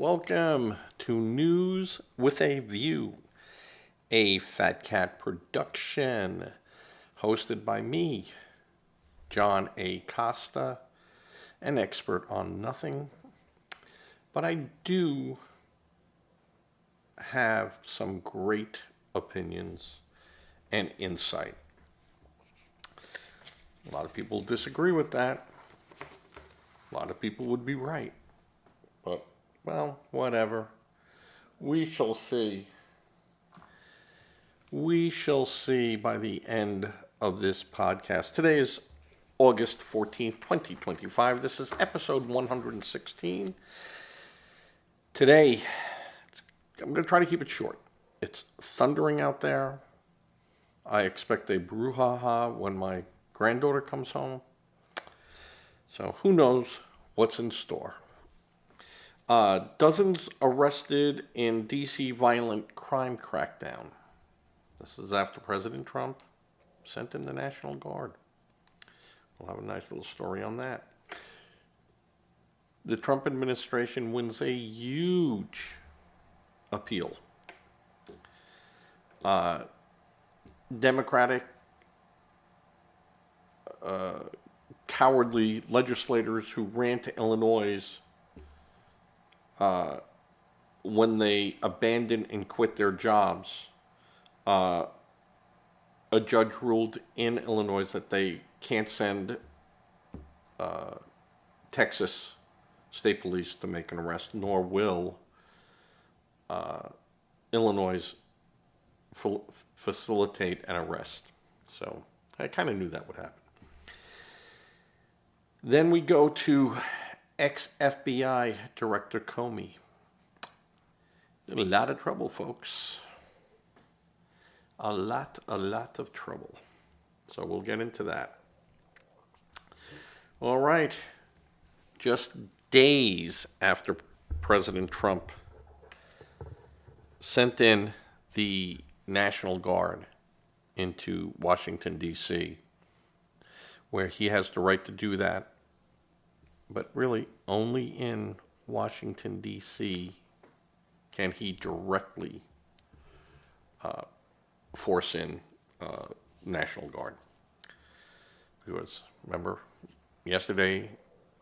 Welcome to News with a View, a Fat Cat production, hosted by me, John A. Costa, an expert on nothing, but I do have some great opinions and insight. A lot of people disagree with that. A lot of people would be right. But, well, whatever. We shall see. We shall see by the end of this podcast. Today is August 14th, 2025. This is episode 116. Today, I'm going to try to keep it short. It's thundering out there. I expect a brouhaha when my granddaughter comes home. So who knows what's in store. Dozens arrested in D.C. violent crime crackdown. This is after President Trump sent in the National Guard. We'll have a nice little story on that. The Trump administration wins a huge appeal. Democratic cowardly legislators who ran to Illinois when they abandoned and quit their jobs, a judge ruled in Illinois that they can't send Texas State Police to make an arrest, nor will Illinois facilitate an arrest. So I kind of knew that would happen. Then we go to ex-FBI Director Comey. In a lot of trouble, folks. A lot of trouble. So we'll get into that. All right. Just days after President Trump sent in the National Guard into Washington, D.C., where he has the right to do that, but really only in Washington, D.C. can he directly force in National Guard. Because, remember, yesterday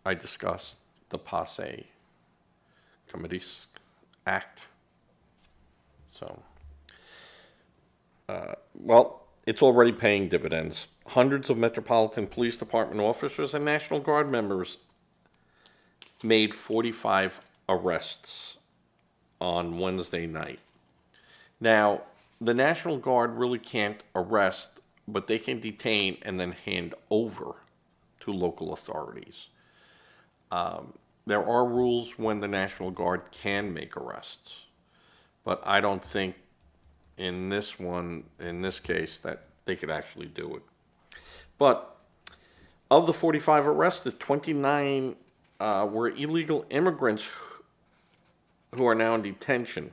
I discussed the Passe Committees Act. So, well, it's already paying dividends. Hundreds of Metropolitan Police Department officers and National Guard members made 45 arrests on Wednesday night. Now, the National Guard really can't arrest, but they can detain and then hand over to local authorities. There are rules when the National Guard can make arrests, but I don't think in this case, that they could actually do it. But of the 45 arrested, 29 were illegal immigrants who are now in detention.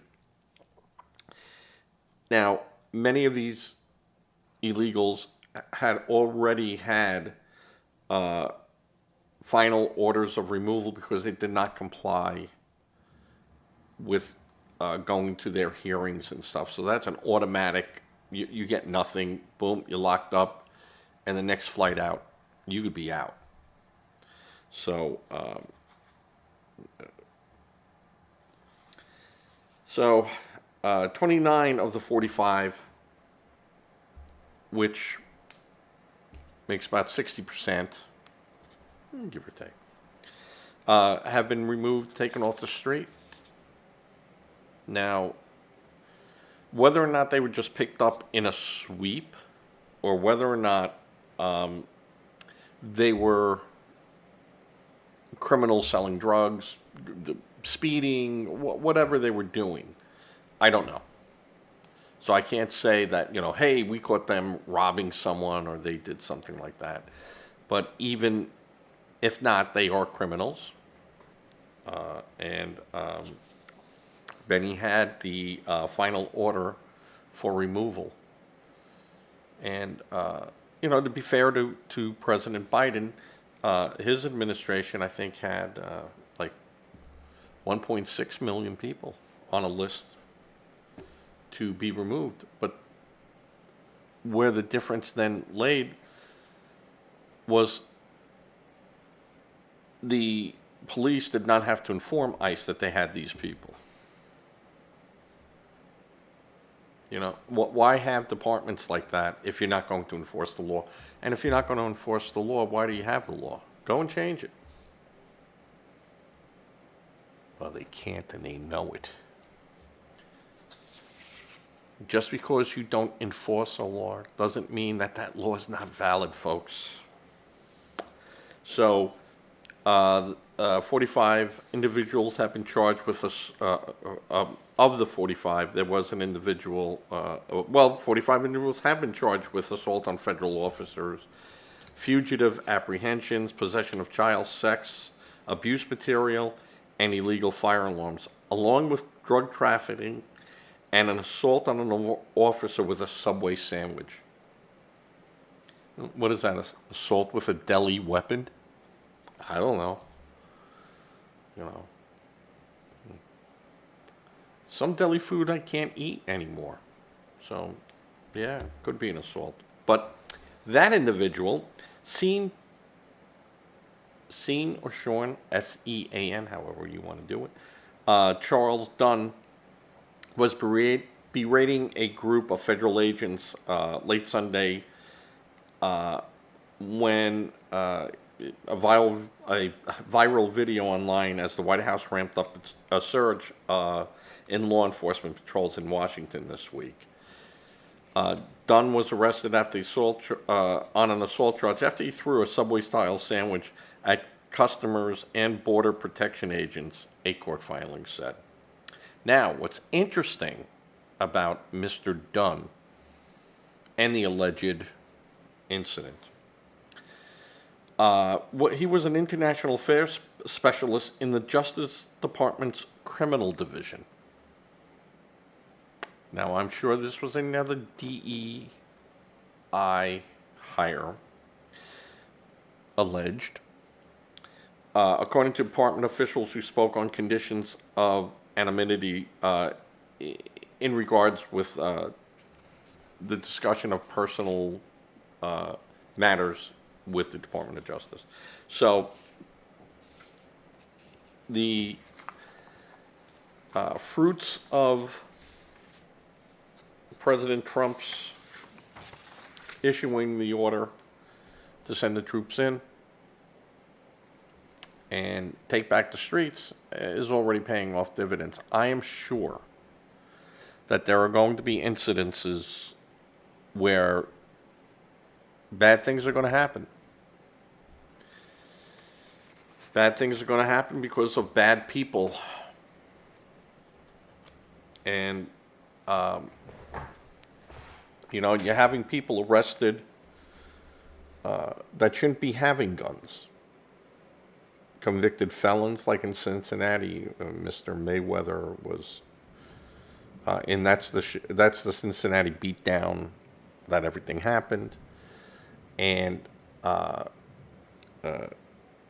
Now, many of these illegals had already had final orders of removal because they did not comply with going to their hearings and stuff. So that's an automatic, you get nothing, boom, you're locked up, and the next flight out, you could be out. So, 29 of the 45, which makes about 60%, give or take, have been removed, taken off the street. Now, whether or not they were just picked up in a sweep, or whether or not they were criminals selling drugs, speeding, whatever they were doing, I don't know. So I can't say that, hey, we caught them robbing someone or they did something like that. But even if not, they are criminals. Benny had the final order for removal. And, to be fair to President Biden, his administration, I think, had 1.6 million people on a list to be removed. But where the difference then laid was the police did not have to inform ICE that they had these people. You know, why have departments like that if you're not going to enforce the law? And if you're not going to enforce the law, why do you have the law? Go and change it. Well, they can't, and they know it. Just because you don't enforce a law doesn't mean that that law is not valid, folks. So, 45 individuals have been charged with this. Of the 45, there was an individual. 45 individuals have been charged with assault on federal officers, fugitive apprehensions, possession of child sex, abuse material, and illegal firearms, along with drug trafficking and an assault on an officer with a Subway sandwich. What is that? Assault with a deli weapon? I don't know. You know. Some deli food I can't eat anymore. So, yeah, could be an assault. But that individual, seen or Sean, S-E-A-N, however you want to do it, Charles Dunn, was berating a group of federal agents late Sunday when a viral video online as the White House ramped up a surge in law enforcement patrols in Washington this week. Dunn was arrested after on an assault charge after he threw a Subway-style sandwich at customers and border protection agents, a court filing said. Now, what's interesting about Mr. Dunn and the alleged incident, he was an international affairs specialist in the Justice Department's criminal division. Now, I'm sure this was another DEI hire, alleged. According to department officials who spoke on conditions of anonymity in regards with the discussion of personal matters with the Department of Justice. So the fruits of President Trump's issuing the order to send the troops in and take back the streets is already paying off dividends. I am sure that there are going to be incidences where bad things are going to happen. Bad things are going to happen because of bad people. And, you're having people arrested that shouldn't be having guns. Convicted felons, like in Cincinnati, Mr. Mayweather was, and that's the Cincinnati beatdown that everything happened, and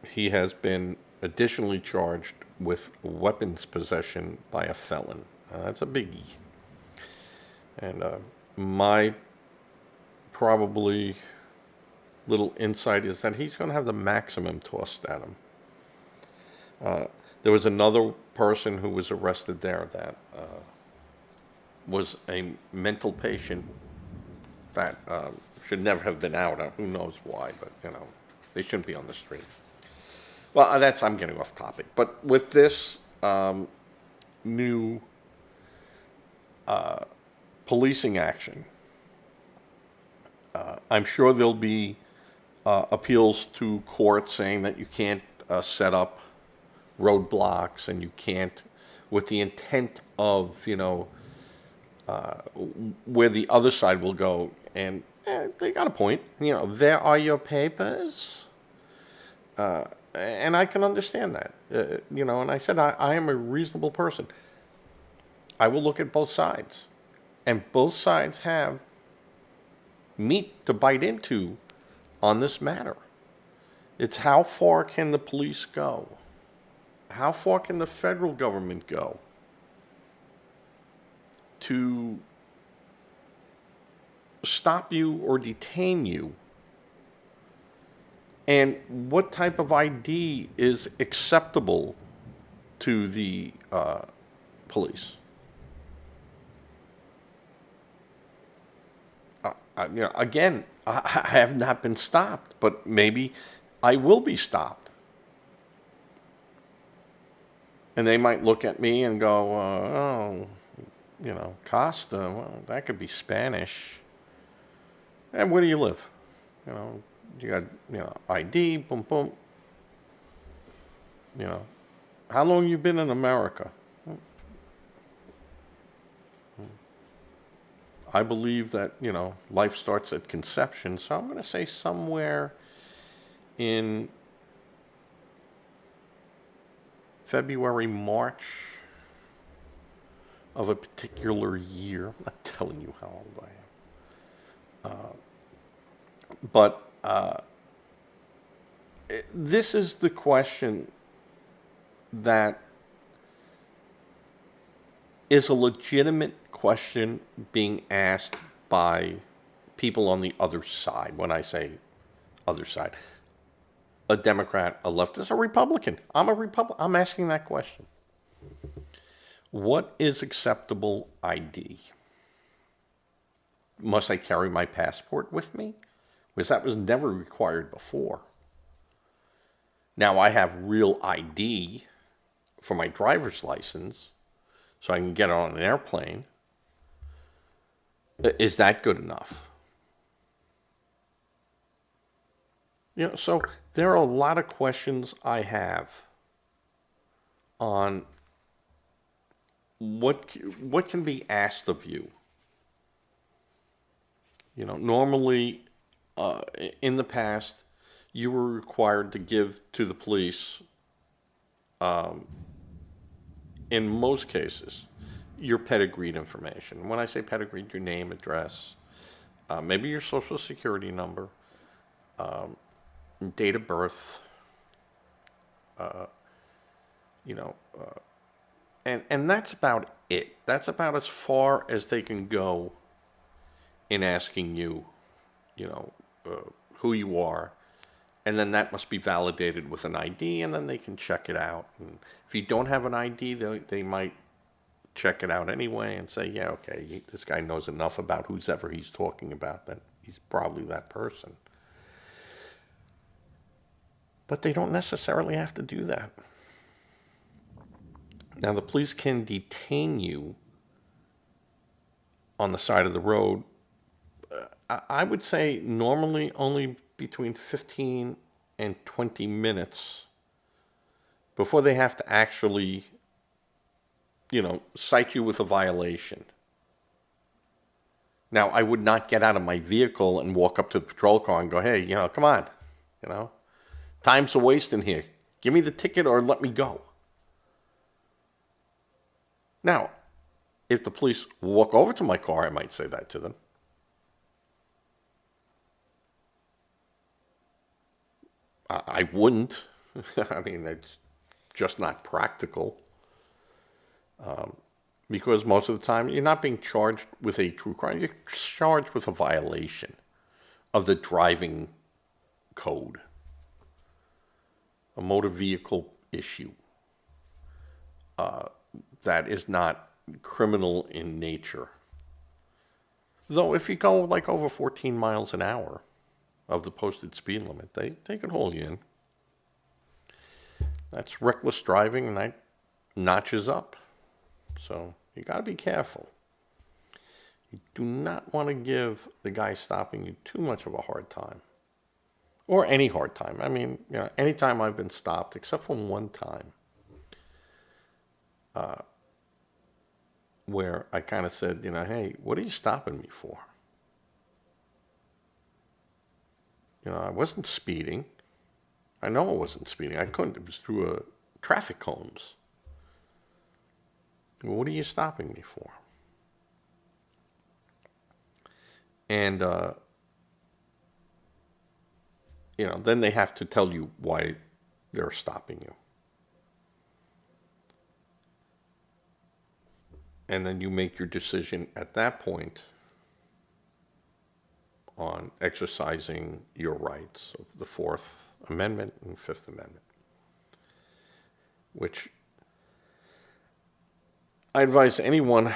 he has been additionally charged with weapons possession by a felon. That's a biggie. And my probably little insight is that he's going to have the maximum tossed at him. There was another person who was arrested there that was a mental patient that should never have been out. Who knows why, but they shouldn't be on the street. Well, I'm getting off topic. But with this new policing action, I'm sure there'll be appeals to court saying that you can't set up roadblocks and you can't, with the intent of, where the other side will go. And they got a point. There are your papers. And I can understand that. And I said, I am a reasonable person. I will look at both sides. And both sides have meat to bite into on this matter. It's how far can the police go? How far can the federal government go to stop you or detain you? And what type of ID is acceptable to the police? Again, I have not been stopped, but maybe I will be stopped. And they might look at me and go, oh, Costa, well, that could be Spanish. And where do you live? You got, ID, boom, boom. How long you been in America? I believe that, life starts at conception. So I'm going to say somewhere in February, March of a particular year. I'm not telling you how old I am. But this is the question that is a legitimate question being asked by people on the other side. When I say other side, a Democrat, a leftist, a Republican. I'm a Republican. I'm asking that question. What is acceptable ID? Must I carry my passport with me? Because that was never required before. Now I have real ID for my driver's license, so I can get on an airplane. Is that good enough? So there are a lot of questions I have on what can be asked of you. Normally, in the past, you were required to give to the police, in most cases, your pedigreed information. When I say pedigreed, your name, address, maybe your social security number, date of birth, and that's about it. That's about as far as they can go in asking you, who you are. And then that must be validated with an ID, and then they can check it out. And if you don't have an ID, they might check it out anyway and say, yeah, okay, this guy knows enough about whoever he's talking about that he's probably that person. But they don't necessarily have to do that. Now, the police can detain you on the side of the road. I would say normally only between 15 and 20 minutes before they have to actually, cite you with a violation. Now, I would not get out of my vehicle and walk up to the patrol car and go, hey, come on, time's a waste in here. Give me the ticket or let me go. Now, if the police walk over to my car, I might say that to them. I wouldn't. I mean, it's just not practical. Because most of the time, you're not being charged with a true crime. You're charged with a violation of the driving code, a motor vehicle issue that is not criminal in nature. Though if you go like over 14 miles an hour of the posted speed limit, they can hold you in. That's reckless driving, and that notches up. So you got to be careful. You do not want to give the guy stopping you too much of a hard time. Or any hard time. I mean, any time I've been stopped, except for one time, where I kind of said, hey, what are you stopping me for? I wasn't speeding. I know I wasn't speeding. I couldn't. It was through traffic cones. What are you stopping me for? And, then they have to tell you why they're stopping you. And then you make your decision at that point on exercising your rights of the Fourth Amendment and Fifth Amendment, which I advise anyone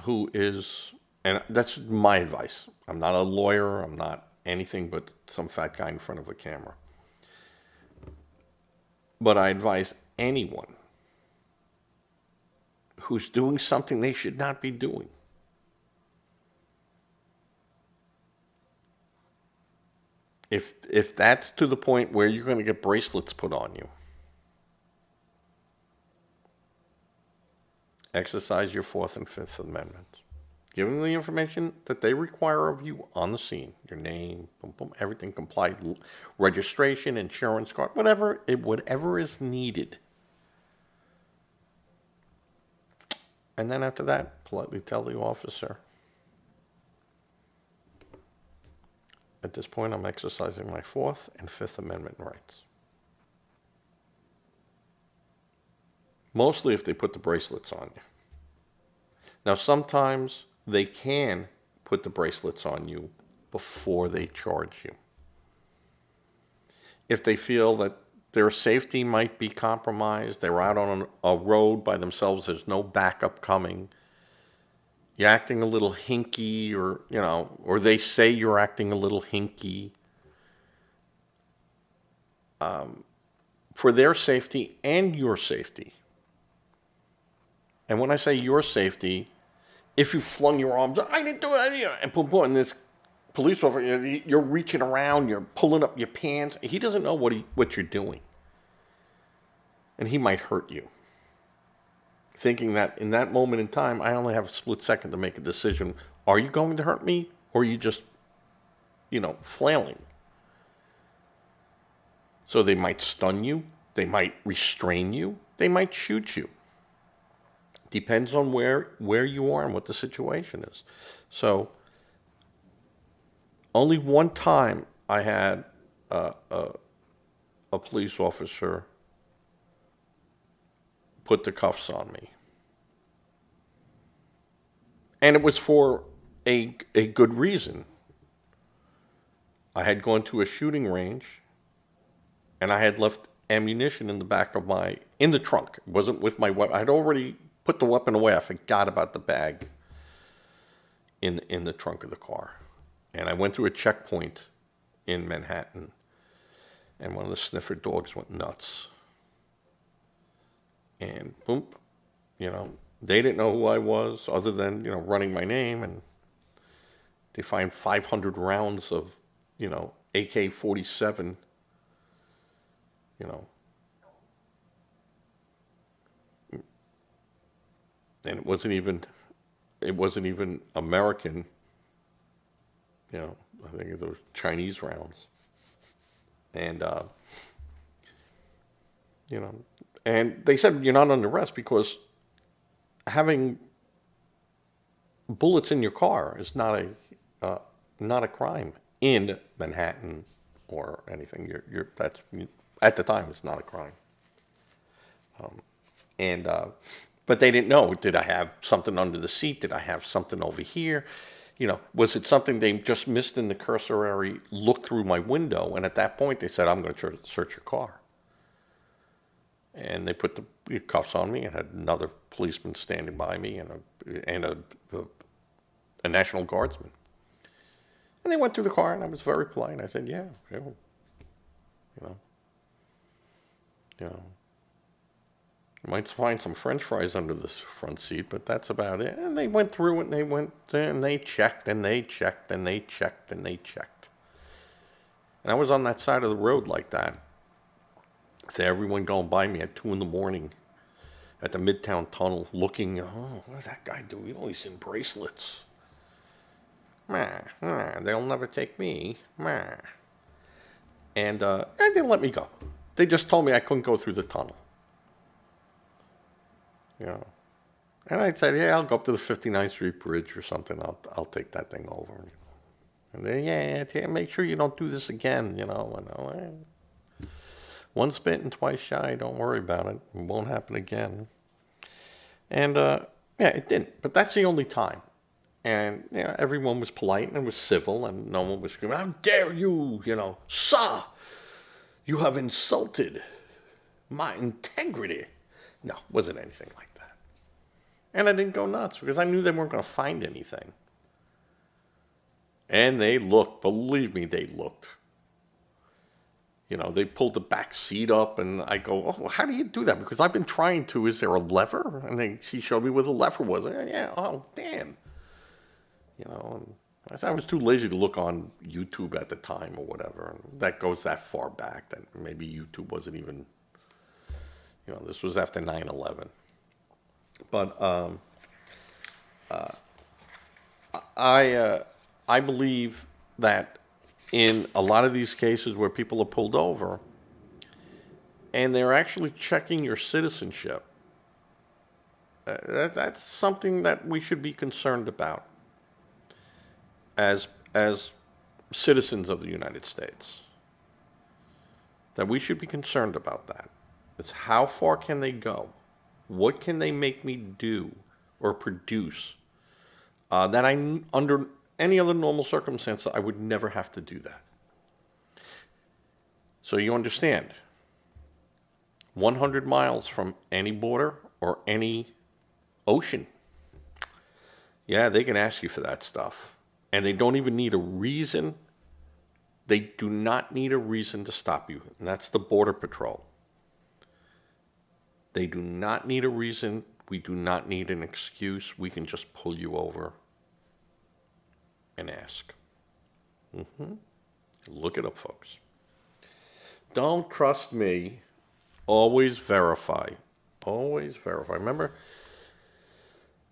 who is, and that's my advice. I'm not a lawyer. I'm not anything but some fat guy in front of a camera. But I advise anyone who's doing something they should not be doing. If that's to the point where you're going to get bracelets put on you, exercise your Fourth and Fifth Amendments. Give them the information that they require of you on the scene. Your name, boom, boom, everything complied, registration, insurance card, whatever is needed. And then after that, politely tell the officer, at this point, I'm exercising my Fourth and Fifth Amendment rights. Mostly if they put the bracelets on you. Now, sometimes they can put the bracelets on you before they charge you. If they feel that their safety might be compromised, they're out on a road by themselves, there's no backup coming, you're acting a little hinky, or they say you're acting a little hinky, for their safety and your safety. And when I say your safety, if you flung your arms, I didn't do it, and boom, boom, and this police officer, you're reaching around, you're pulling up your pants. He doesn't know what you're doing. And he might hurt you. Thinking that in that moment in time, I only have a split second to make a decision. Are you going to hurt me? Or are you just, flailing? So they might stun you. They might restrain you. They might shoot you. Depends on where you are and what the situation is. So only one time I had a police officer put the cuffs on me. And it was for a good reason. I had gone to a shooting range and I had left ammunition in the back of in the trunk. It wasn't with my weapon. I had already put the weapon away. I forgot about the bag in the trunk of the car. And I went through a checkpoint in Manhattan, and one of the sniffer dogs went nuts. And boom, they didn't know who I was other than, running my name, and they find 500 rounds of, AK-47, and it wasn't even American. I think those Chinese rounds. And and they said you're not under arrest because having bullets in your car is not a crime in Manhattan or anything. That's at the time it's not a crime. But they didn't know. Did I have something under the seat? Did I have something over here? Was it something they just missed in the cursory look through my window? And at that point, they said, I'm going to search your car. And they put the cuffs on me and had another policeman standing by me and a National Guardsman. And they went through the car, and I was very polite. I said, yeah, sure. You might find some French fries under the front seat, but that's about it. And they went through it, and they checked, and they checked, and they checked, and they checked. And I was on that side of the road like that. With everyone going by me at 2 a.m. at the Midtown Tunnel, looking, what did that guy do? He's in bracelets. They'll never take me. And they didn't let me go. They just told me I couldn't go through the tunnel. And I said, yeah, I'll go up to the 59th Street Bridge or something. I'll take that thing over. And they, yeah, make sure you don't do this again, Once bitten, twice shy. Don't worry about it. It won't happen again. And Yeah, it didn't. But that's the only time. And everyone was polite and was civil, and no one was screaming, "How dare you, sir, you have insulted my integrity." No, it wasn't anything like that. And I didn't go nuts because I knew they weren't going to find anything. And they looked, believe me, they looked. They pulled the back seat up, and I go, "Oh, how do you do that?" Because I've been trying to. Is there a lever? And she showed me where the lever was. Yeah, oh, damn. And I was too lazy to look on YouTube at the time or whatever. And that goes that far back that maybe YouTube wasn't even, this was after 9/11. But I believe that in a lot of these cases where people are pulled over and they're actually checking your citizenship, that's something that we should be concerned about as citizens of the United States. That we should be concerned about that. It's how far can they go? What can they make me do or produce that under any other normal circumstance, I would never have to do that. So you understand, 100 miles from any border or any ocean, yeah, they can ask you for that stuff. And they don't even need a reason. They do not need a reason to stop you. And that's the Border Patrol. They do not need a reason. We do not need an excuse. We can just pull you over and ask. Look it up, folks. Don't trust me. Always verify. Always verify. Remember,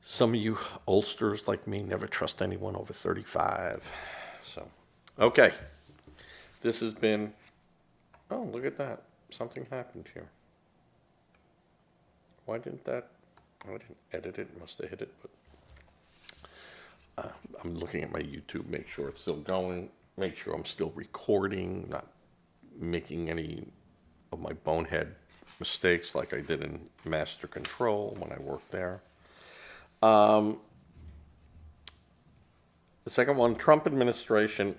some of you oldsters like me never trust anyone over 35. So, okay. This has been... Oh, look at that. Something happened here. Why didn't that... I didn't edit it. Must have hit it, but... I'm looking at my YouTube, make sure it's still going, make sure I'm still recording, not making any of my bonehead mistakes like I did in Master Control when I worked there. The second one, Trump administration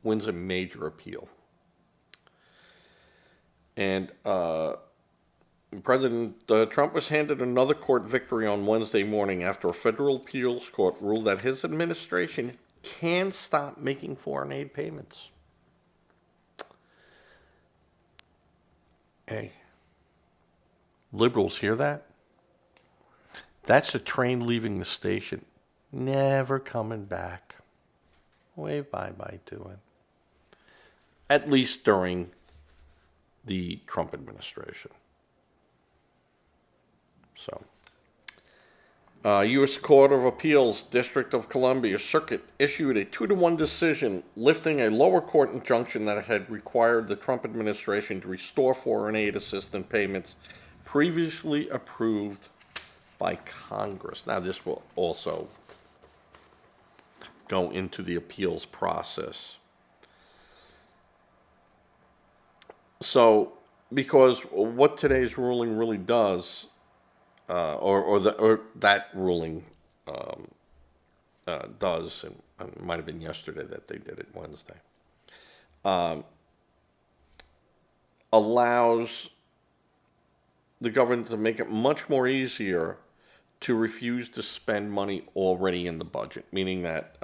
wins a major appeal. And President Trump was handed another court victory on Wednesday morning after a federal appeals court ruled that his administration can stop making foreign aid payments. Hey, liberals hear that? That's a train leaving the station, never coming back. Wave bye-bye to it. At least during the Trump administration. So, U.S. Court of Appeals, District of Columbia Circuit issued a 2-1 decision lifting a lower court injunction that had required the Trump administration to restore foreign aid assistance payments previously approved by Congress. Now, this will also go into the appeals process. So, because what today's ruling really does, or that ruling does, and it might have been yesterday that they did it, Wednesday, allows the government to make it much more easier to refuse to spend money already in the budget, meaning that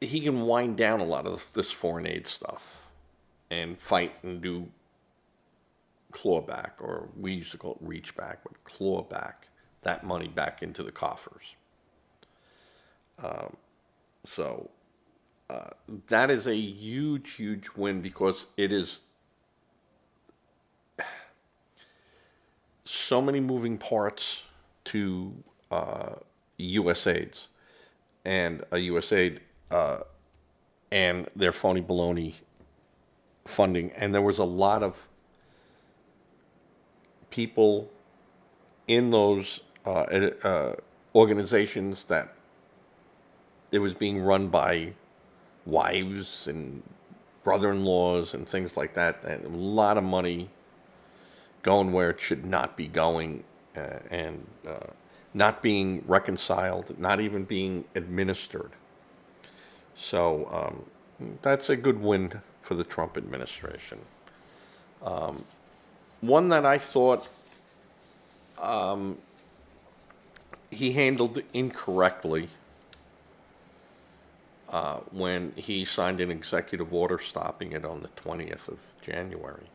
he can wind down a lot of this foreign aid stuff and fight and do clawback, or we used to call it reach back, but claw back that money back into the coffers. So that is a huge, huge win, because it is so many moving parts to USAIDs and USAID and their phony baloney funding. And there was a lot of people in those organizations that it was being run by wives and brother-in-laws and things like that, and a lot of money going where it should not be going, and not being reconciled, not even being administered. So that's a good win for the Trump administration. One that I thought he handled incorrectly when he signed an executive order stopping it on the 20th of January.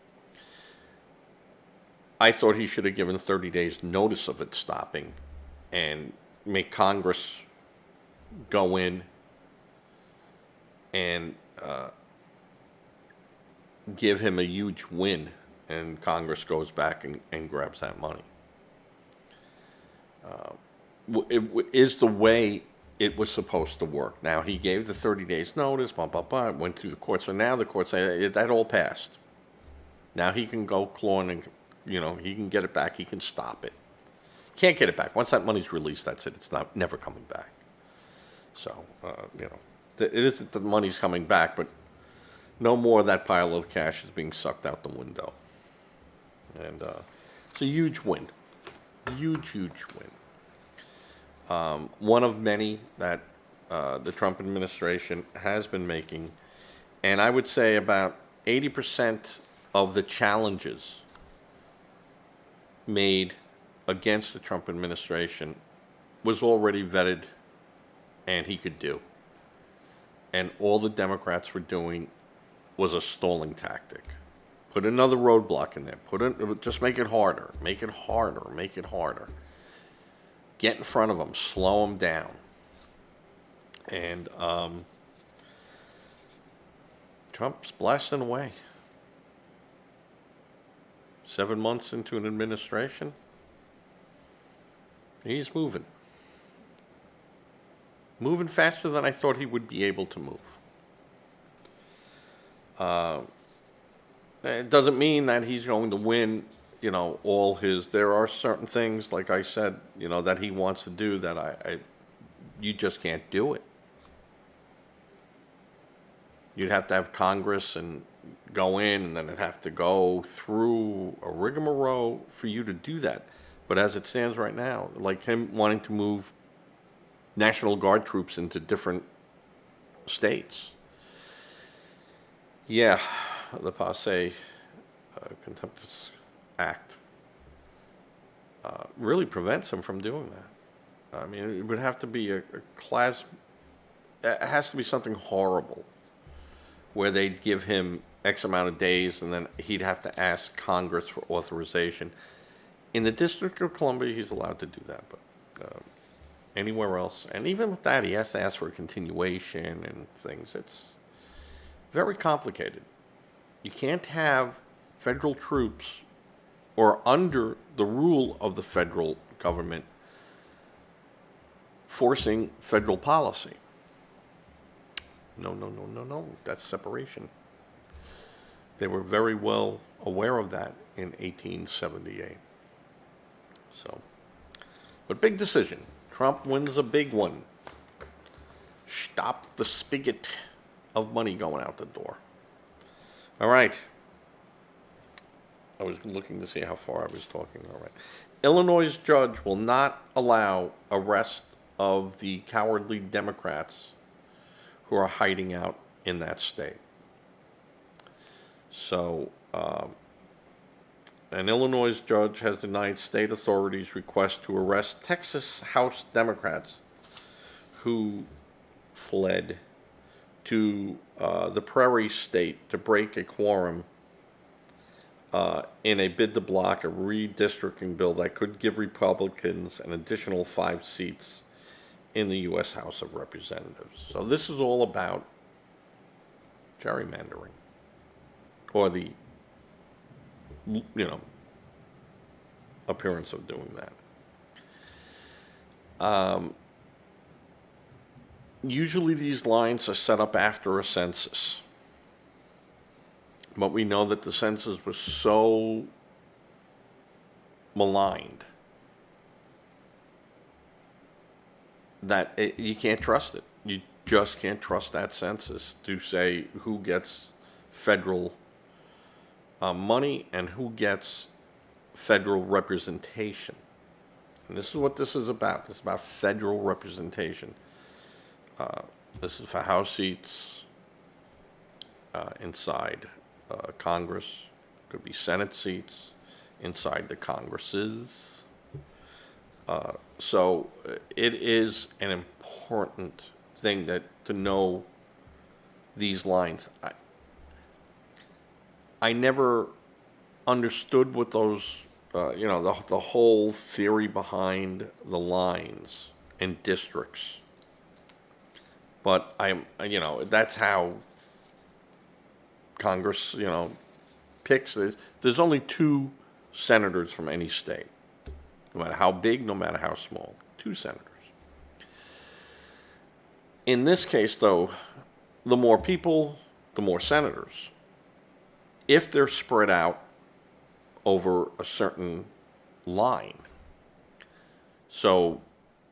I thought he should have given 30 days notice of it stopping and make Congress go in and give him a huge win, and Congress goes back and grabs that money. It is the way it was supposed to work. Now, he gave the 30 days notice, it went through the courts. So now the courts say that all passed. Now he can go clawing and, he can get it back. He can stop it. Can't get it back. Once that money's released, that's it. It's never coming back. So, it isn't that the money's coming back, but no more of that pile of cash is being sucked out the window. And it's a huge win. Huge, huge win. One of many that the Trump administration has been making. And I would say about 80% of the challenges made against the Trump administration was already vetted and he could do. And all the Democrats were doing was a stalling tactic. Put another roadblock in there. Just make it harder. Make it harder. Make it harder. Get in front of them. Slow them down. And Trump's blasting away. 7 months into an administration, he's moving. Moving faster than I thought he would be able to move. It doesn't mean that he's going to win, all his. There are certain things, like I said, that he wants to do that you just can't do it. You'd have to have Congress and go in, and then it'd have to go through a rigmarole for you to do that. But as it stands right now, like him wanting to move National Guard troops into different states. Yeah, the Passe Contemptuous Act really prevents him from doing that. I mean, it would have to be a class. It has to be something horrible where they'd give him X amount of days and then he'd have to ask Congress for authorization. In the District of Columbia, he's allowed to do that, but anywhere else, and even with that, he has to ask for a continuation and things. It's very complicated. You can't have federal troops or under the rule of the federal government forcing federal policy. No. That's separation. They were very well aware of that in 1878. So, but big decision. Trump wins a big one. Stop the spigot of money going out the door. All right. I was looking to see how far I was talking. All right. Illinois' judge will not allow arrest of the cowardly Democrats who are hiding out in that state. So, an Illinois judge has denied state authorities' request to arrest Texas House Democrats who fled to the Prairie State to break a quorum in a bid to block a redistricting bill that could give Republicans an additional 5 seats in the U.S. House of Representatives. So this is all about gerrymandering, or the, appearance of doing that. Usually these lines are set up after a census. But we know that the census was so maligned that you can't trust it. You just can't trust that census to say who gets federal money and who gets federal representation. And this is what this is about. This is about federal representation. This is for House seats inside Congress. Could be Senate seats inside the Congresses. So it is an important thing to know these lines. I never understood what those, the whole theory behind the lines and districts. But that's how Congress, picks this. There's only 2 senators from any state, no matter how big, no matter how small. 2 senators. In this case, though, the more people, the more senators. If they're spread out over a certain line. So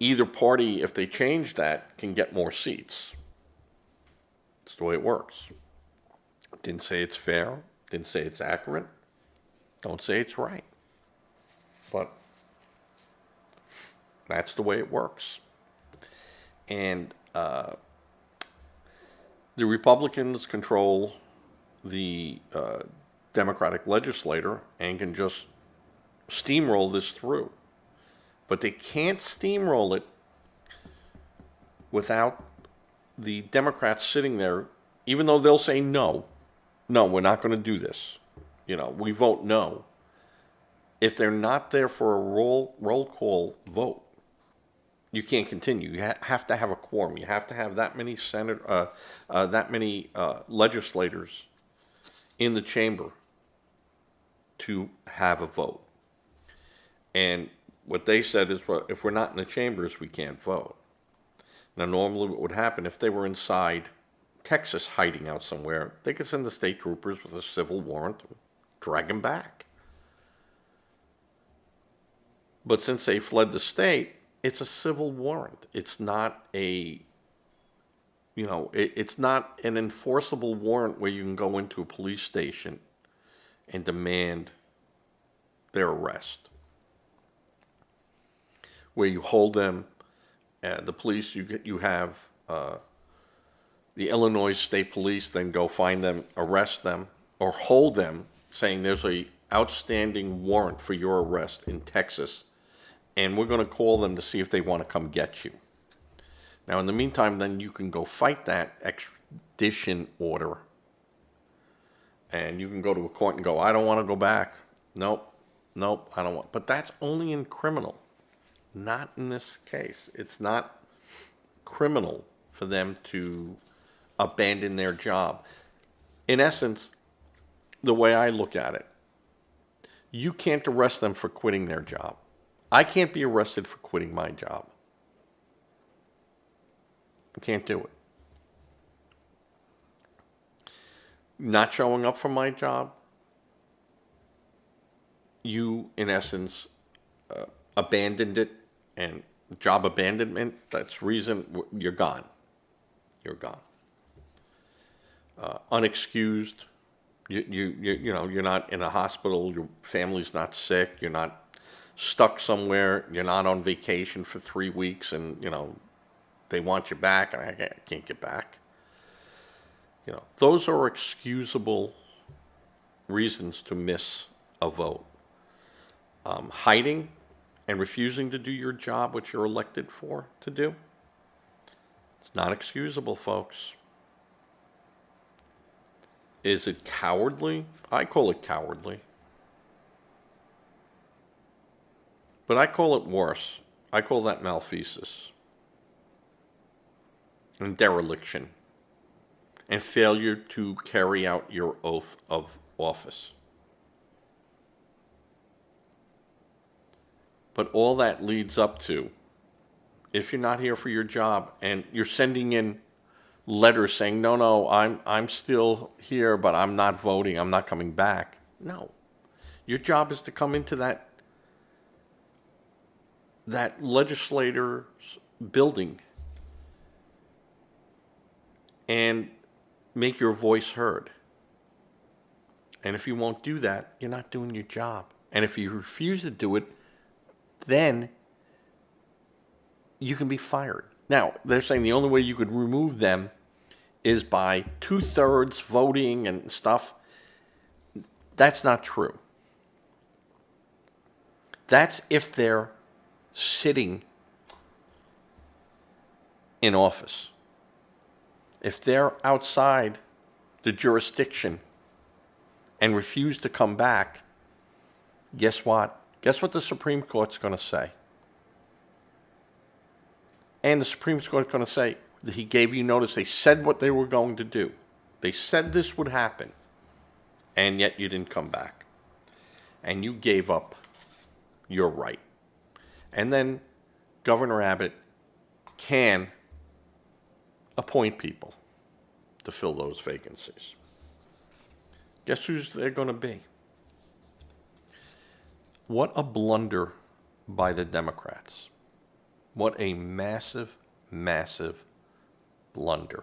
either party, if they change that, can get more seats. That's the way it works. Didn't say it's fair. Didn't say it's accurate. Don't say it's right. But that's the way it works. And the Republicans control the Democratic legislature and can just steamroll this through. But they can't steamroll it without the Democrats sitting there, even though they'll say no, we're not going to do this. We vote no. If they're not there for a roll call vote, you can't continue. You have to have a quorum. You have to have that many legislators in the chamber to have a vote. And what they said is, well, if we're not in the chambers, we can't vote. Now, normally what would happen if they were inside Texas hiding out somewhere, they could send the state troopers with a civil warrant and drag them back. But since they fled the state, it's a civil warrant. It's not it's not an enforceable warrant where you can go into a police station and demand their arrest. Where you hold them, the police, you have the Illinois State Police then go find them, arrest them, or hold them, saying there's a outstanding warrant for your arrest in Texas, and we're going to call them to see if they want to come get you. Now, in the meantime, then you can go fight that extradition order, and you can go to a court and go, I don't want to go back. Nope, I don't want. But that's only in criminal, not in this case. It's not criminal for them to abandon their job. In essence, the way I look at it, you can't arrest them for quitting their job. I can't be arrested for quitting my job. I can't do it. Not showing up for my job, you, in essence, abandoned it, and job abandonment, that's reason you're gone. You're gone. Unexcused. You're not in a hospital. Your family's not sick. You're not stuck somewhere. You're not on vacation for 3 weeks, and they want you back, and I can't get back. Those are excusable reasons to miss a vote. Hiding and refusing to do your job, which you're elected for to do, it's not excusable, folks. Is it cowardly? I call it cowardly. But I call it worse. I call that malfeasance and dereliction and failure to carry out your oath of office. But all that leads up to, if you're not here for your job and you're sending in letters saying, no, I'm still here, but I'm not voting, I'm not coming back. No. Your job is to come into that legislator's building and make your voice heard. And if you won't do that, you're not doing your job. And if you refuse to do it, then you can be fired. Now, they're saying the only way you could remove them is by 2/3 voting and stuff. That's not true. That's if they're sitting in office. If they're outside the jurisdiction and refuse to come back, guess what? Guess what the Supreme Court's going to say? And the Supreme Court's going to say that he gave you notice. They said what they were going to do. They said this would happen, and yet you didn't come back. And you gave up your right. And then Governor Abbott can appoint people to fill those vacancies. Guess who's they're going to be? What a blunder by the Democrats. What a massive, massive blunder.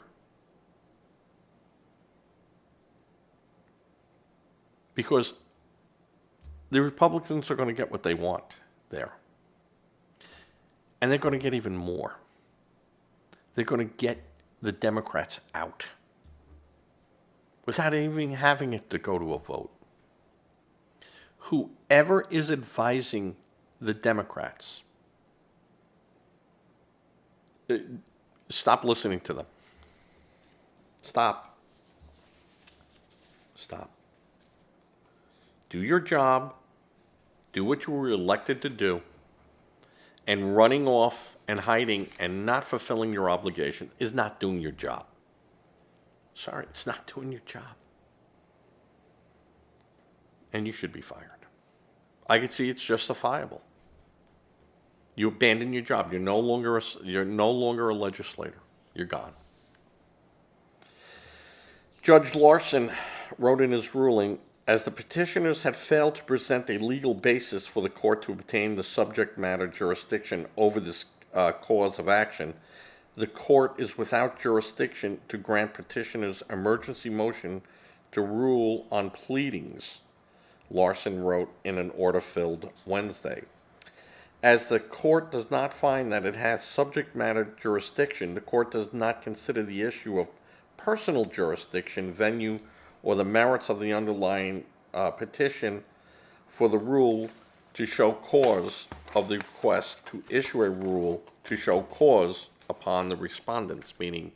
Because the Republicans are going to get what they want there. And they're going to get even more. They're going to get the Democrats out without even having it to go to a vote. Whoever is advising the Democrats, stop listening to them. Stop. Stop. Do your job. Do what you were elected to do. And running off and hiding and not fulfilling your obligation is not doing your job. Sorry, it's not doing your job. And you should be fired. I can see it's justifiable. You abandon your job. You're no longer a legislator. You're gone. Judge Larson wrote in his ruling, as the petitioners had failed to present a legal basis for the court to obtain the subject matter jurisdiction over this cause of action, the court is without jurisdiction to grant petitioners emergency motion to rule on pleadings, Larson wrote in an order filled Wednesday. As the court does not find that it has subject matter jurisdiction, the court does not consider the issue of personal jurisdiction, venue, or the merits of the underlying petition for the rule to show cause of the request to issue a rule to show cause upon the respondents, meaning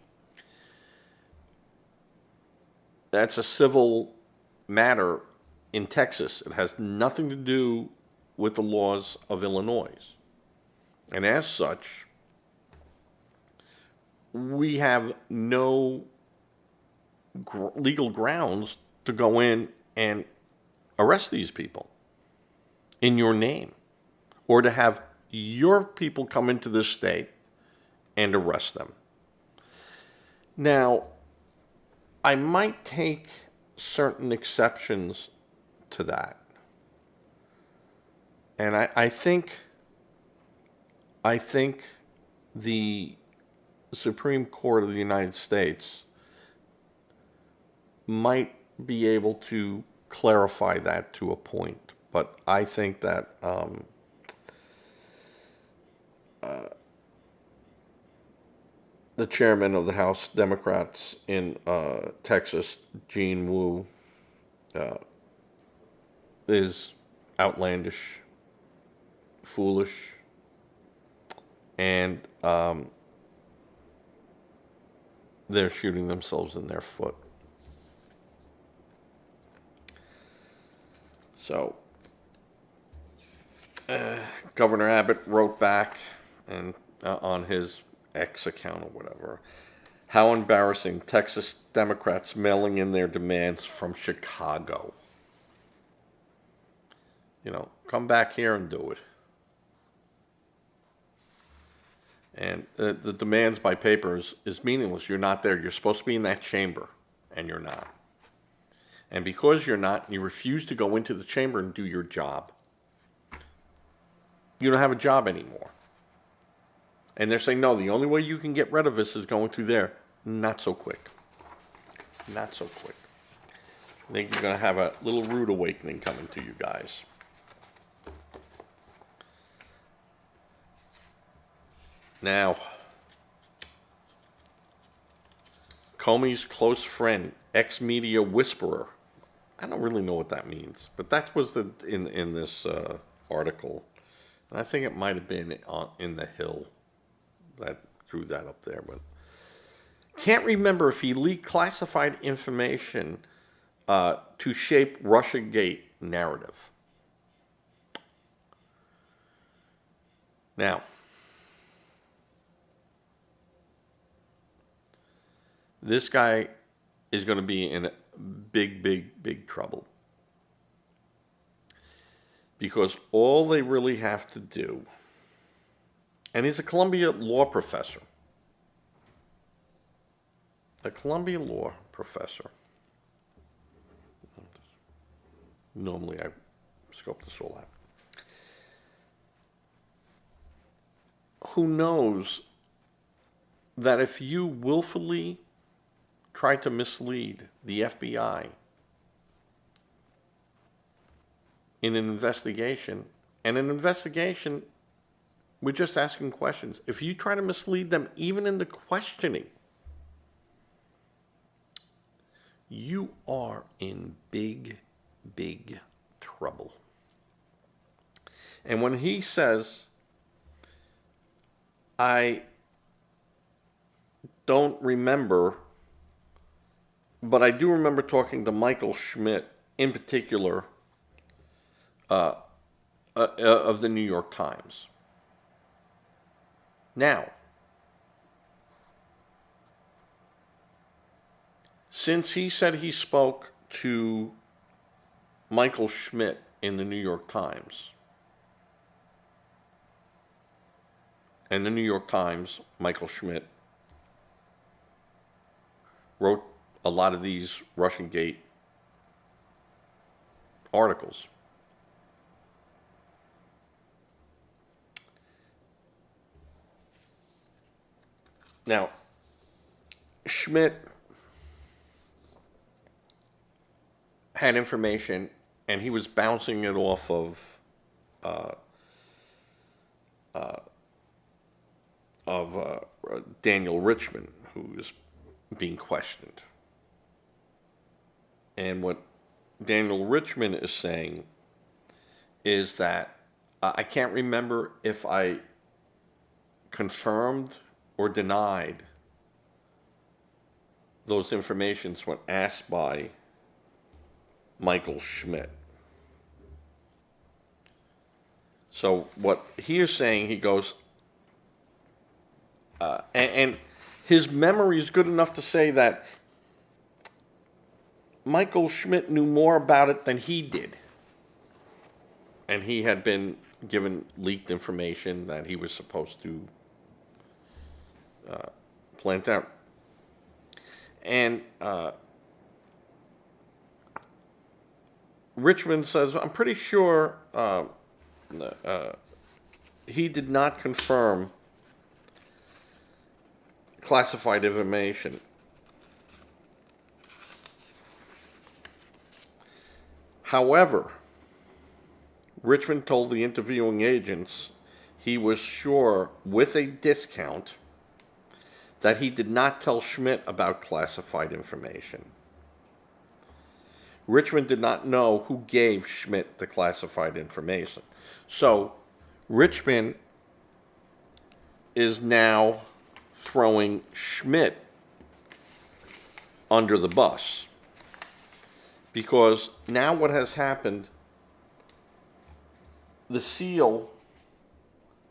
that's a civil matter in Texas. It has nothing to do with the laws of Illinois. And as such, we have no legal grounds to go in and arrest these people in your name, or to have your people come into this state and arrest them. Now, I might take certain exceptions to that. And I think the Supreme Court of the United States might be able to clarify that to a point. But I think that the chairman of the House Democrats in Texas, Gene Wu, is outlandish, foolish, and they're shooting themselves in their foot. So, Governor Abbott wrote back and on his X account or whatever, how embarrassing, Texas Democrats mailing in their demands from Chicago. You know, come back here and do it. And the demands by paper is meaningless. You're not there. You're supposed to be in that chamber, and you're not. And because you're not, you refuse to go into the chamber and do your job, you don't have a job anymore. And they're saying, no, the only way you can get rid of us is going through there. Not so quick. Not so quick. I think you're going to have a little rude awakening coming to you guys. Now, Comey's close friend, ex-media whisperer. I don't really know what that means, but that was in this article. And I think it might have been in the Hill that drew that up there, but can't remember if he leaked classified information to shape Russiagate narrative. Now, this guy is going to be in big, big, big trouble. Because all they really have to do, and he's a Columbia law professor. A Columbia law professor. Normally I scope this all out. Who knows that if you willfully try to mislead the FBI in an investigation, and an investigation, we're just asking questions. If you try to mislead them even in the questioning, you are in big, big trouble. And when he says, I don't remember, but I do remember talking to Michael Schmidt in particular of the New York Times. Now, since he said he spoke to Michael Schmidt in the New York Times, and the New York Times, Michael Schmidt, wrote a lot of these Russiagate articles. Now, Schmidt had information, and he was bouncing it off of Daniel Richman, who was being questioned. And what Daniel Richman is saying is that I can't remember if I confirmed or denied those informations when asked by Michael Schmidt. So what he is saying, he goes, and his memory is good enough to say that Michael Schmidt knew more about it than he did. And he had been given leaked information that he was supposed to plant out. And Richmond says, I'm pretty sure he did not confirm classified information. However, Richmond told the interviewing agents he was sure with a discount that he did not tell Schmidt about classified information. Richmond did not know who gave Schmidt the classified information. So Richmond is now throwing Schmidt under the bus. Because now what has happened, the seal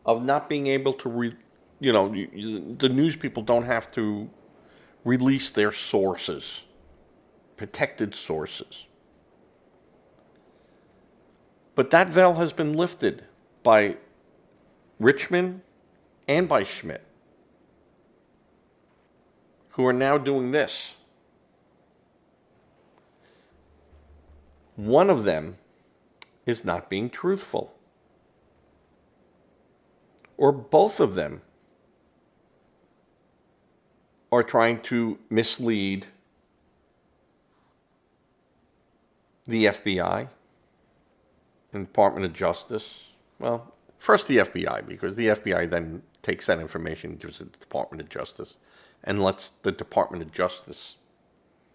of not being able to the news people don't have to release their sources, protected sources. But that veil has been lifted by Richmond and by Schmidt, who are now doing this. One of them is not being truthful. Or both of them are trying to mislead the FBI and Department of Justice. Well, first the FBI, because the FBI then takes that information, gives it to the Department of Justice, and lets the Department of Justice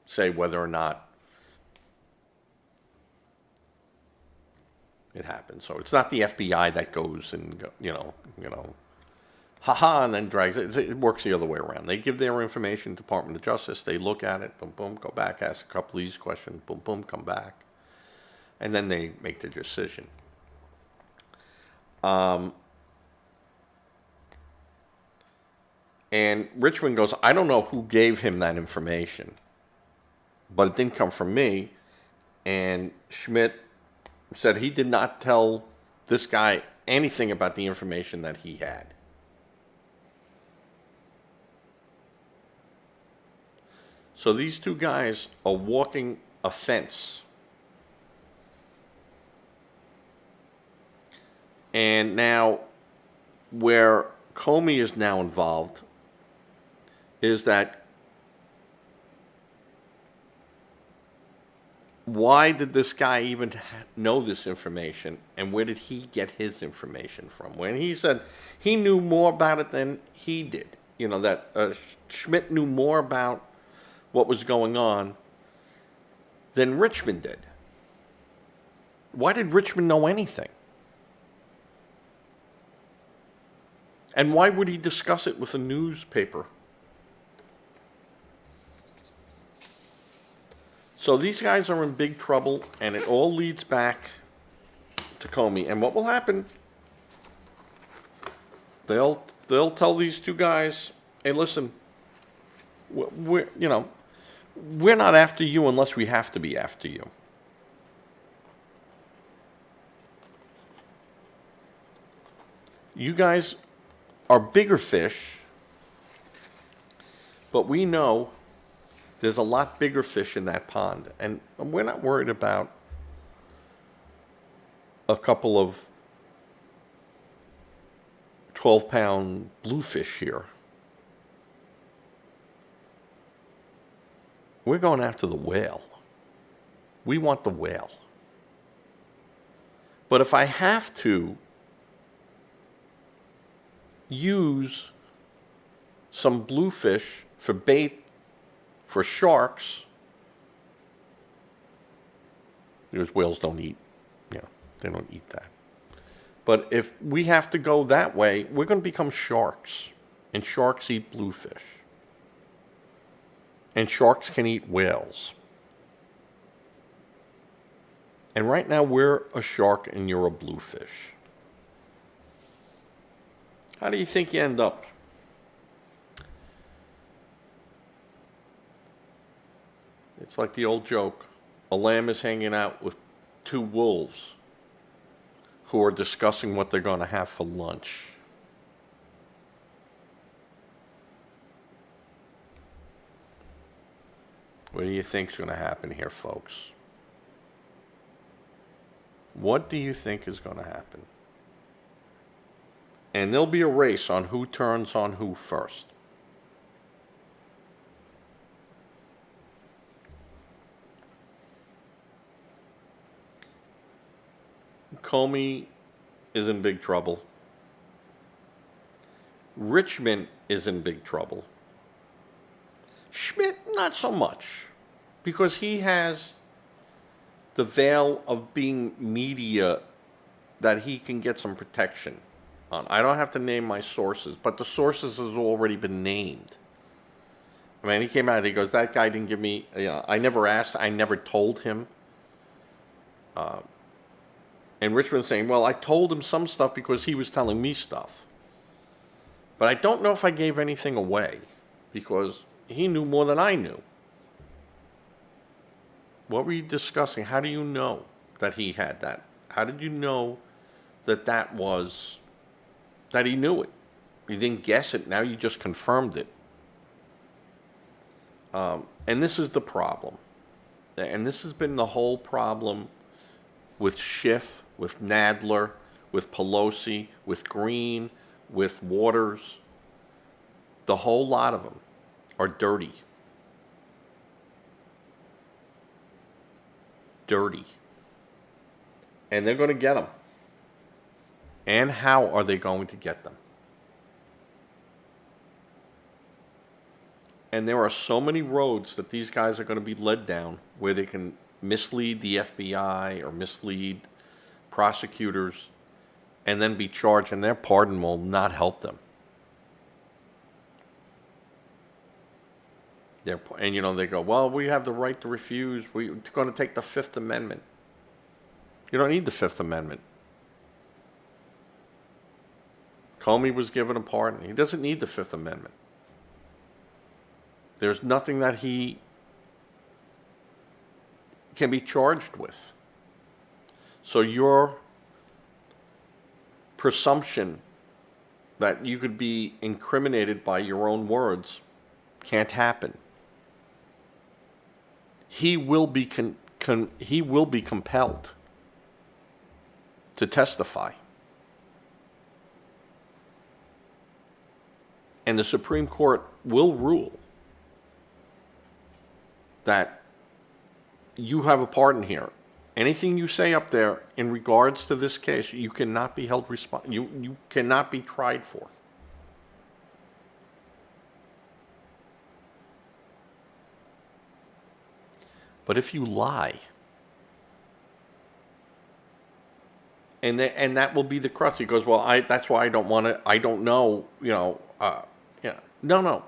say whether or not it happens. So it's not the FBI that goes and, haha, and then drags it. It works the other way around. They give their information to the Department of Justice. They look at it, boom, boom, go back, ask a couple of these questions, boom, boom, come back. And then they make the decision. And Richmond goes, I don't know who gave him that information, but it didn't come from me. And Schmidt said he did not tell this guy anything about the information that he had. So these two guys are walking a fence. And now, where Comey is now involved is that why did this guy even know this information, and where did he get his information from? When he said he knew more about it than he did, that Schmidt knew more about what was going on than Richmond did. Why did Richmond know anything? And why would he discuss it with a newspaper? So these guys are in big trouble, and it all leads back to Comey. And what will happen? They'll tell these two guys, "Hey, listen, we're not after you unless we have to be after you." You guys are bigger fish, but we know there's a lot bigger fish in that pond, and we're not worried about a couple of 12-pound bluefish here. We're going after the whale. We want the whale. But if I have to use some bluefish for bait for sharks, because whales don't eat, they don't eat that. But if we have to go that way, we're going to become sharks, and sharks eat bluefish. And sharks can eat whales. And right now we're a shark and you're a bluefish. How do you think you end up? It's like the old joke. A lamb is hanging out with two wolves who are discussing what they're going to have for lunch. What do you think is going to happen here, folks? What do you think is going to happen? And there'll be a race on who turns on who first. Comey is in big trouble. Richmond is in big trouble. Schmidt, not so much, because he has the veil of being media that he can get some protection on. I don't have to name my sources, but the sources has already been named. I mean, he came out and he goes, that guy didn't give me, I never asked, I never told him. And Richmond's saying, well, I told him some stuff because he was telling me stuff. But I don't know if I gave anything away, because he knew more than I knew. What were you discussing? How do you know that he had that? How did you know that that he knew it? You didn't guess it, now you just confirmed it. And this is the problem. And this has been the whole problem with Schiff, with Nadler, with Pelosi, with Green, with Waters. The whole lot of them are dirty. Dirty. And they're going to get them. And how are they going to get them? And there are so many roads that these guys are going to be led down where they can mislead the FBI or mislead prosecutors and then be charged, and their pardon will not help them. And they go, well, we have the right to refuse. We're going to take the Fifth Amendment. You don't need the Fifth Amendment. Comey was given a pardon. He doesn't need the Fifth Amendment. There's nothing that he can be charged with. So your presumption that you could be incriminated by your own words can't happen. He will be compelled to testify. And the Supreme Court will rule that you have a pardon here. Anything you say up there in regards to this case, you cannot be held responsible. You cannot be tried for. But if you lie, and that will be the crux. He goes, well, that's why I don't want to. I don't know. Yeah. No.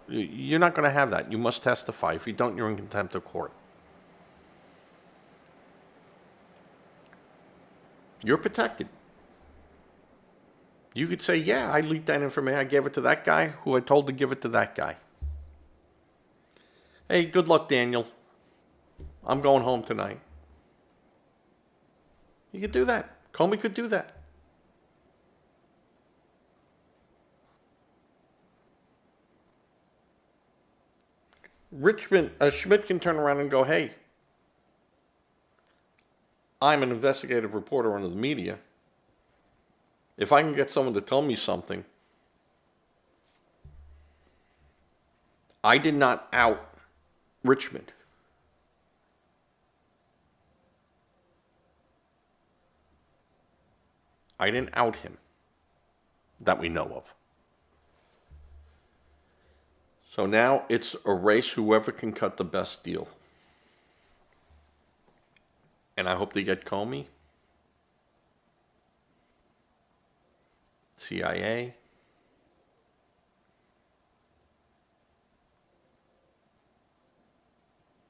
You're not going to have that. You must testify. If you don't, you're in contempt of court. You're protected. You could say, yeah, I leaked that information. I gave it to that guy who I told to give it to that guy. Hey, good luck, Daniel. I'm going home tonight. You could do that. Comey could do that. Schmidt can turn around and go, hey, I'm an investigative reporter under the media. If I can get someone to tell me something, I did not out Richmond. I didn't out him that we know of. So now it's a race, whoever can cut the best deal. And I hope they get Comey, CIA,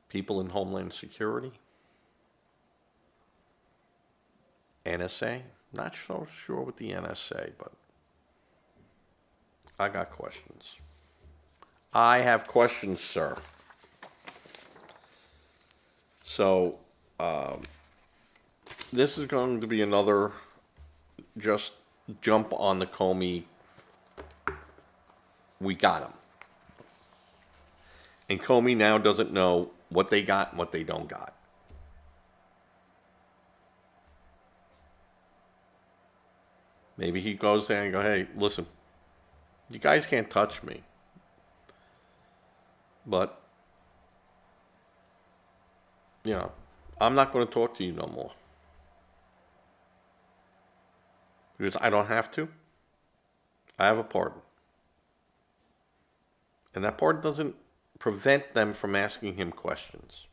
people in Homeland Security, NSA. Not so sure with the NSA, but I got questions. I have questions, sir. So, this is going to be another just jump on the Comey. We got him. And Comey now doesn't know what they got and what they don't got. Maybe he goes there and goes, hey, listen, you guys can't touch me. But, I'm not going to talk to you no more. Because I don't have to. I have a pardon. And that pardon doesn't prevent them from asking him questions.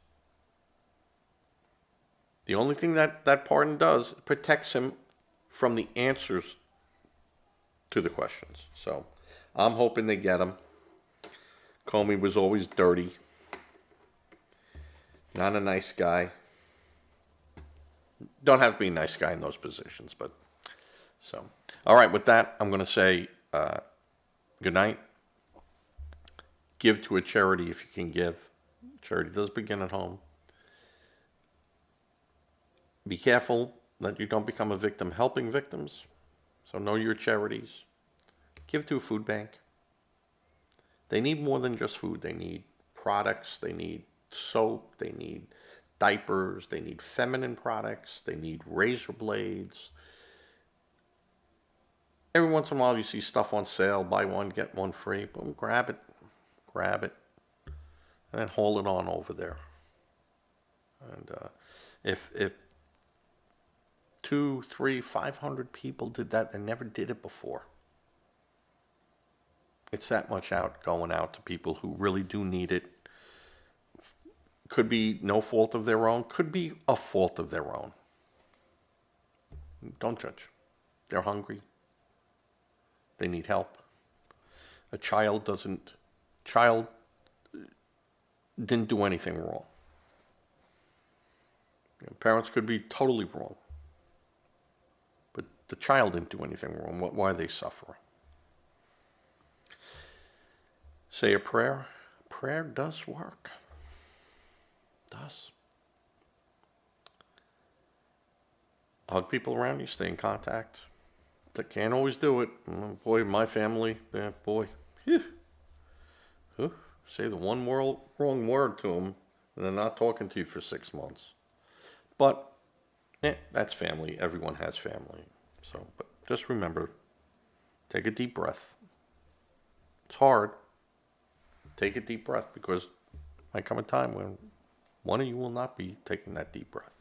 The only thing that pardon does protects him from the answers to the questions. So I'm hoping they get him. Comey was always dirty. Not a nice guy. Don't have to be a nice guy in those positions, but so. All right, with that, I'm going to say good night. Give to a charity if you can give. Charity does begin at home. Be careful that you don't become a victim helping victims. So know your charities. Give to a food bank. They need more than just food. They need products. They need soap. They need diapers. They need feminine products. They need razor blades. Every once in a while you see stuff on sale. Buy one, get one free. Boom, grab it. Grab it. And then haul it on over there. And if 200, 300, 500 people did that, they never did it before. It's that much going out to people who really do need it. Could be no fault of their own, could be a fault of their own. Don't judge. They're hungry. They need help. A child didn't do anything wrong. Parents could be totally wrong. But the child didn't do anything wrong. Why are they suffering? Say a prayer. Prayer does work. Does. Hug people around you. Stay in contact. They can't always do it. Boy, my family, boy. Phew. Say the one wrong word to them, and they're not talking to you for 6 months. But that's family. Everyone has family. So, but just remember, take a deep breath. It's hard. Take a deep breath, because there might come a time when one of you will not be taking that deep breath.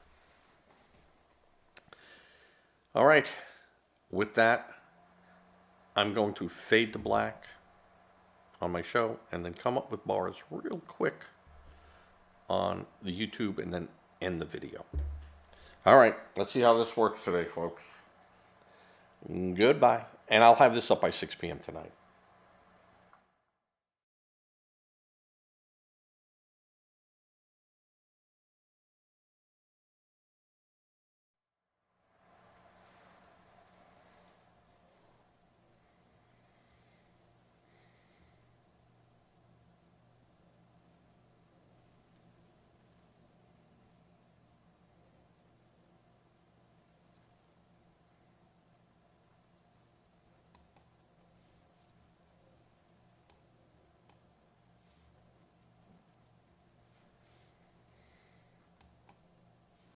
All right. With that, I'm going to fade to black on my show and then come up with bars real quick on the YouTube and then end the video. All right, let's see how this works today, folks. Goodbye. And I'll have this up by 6 p.m. tonight.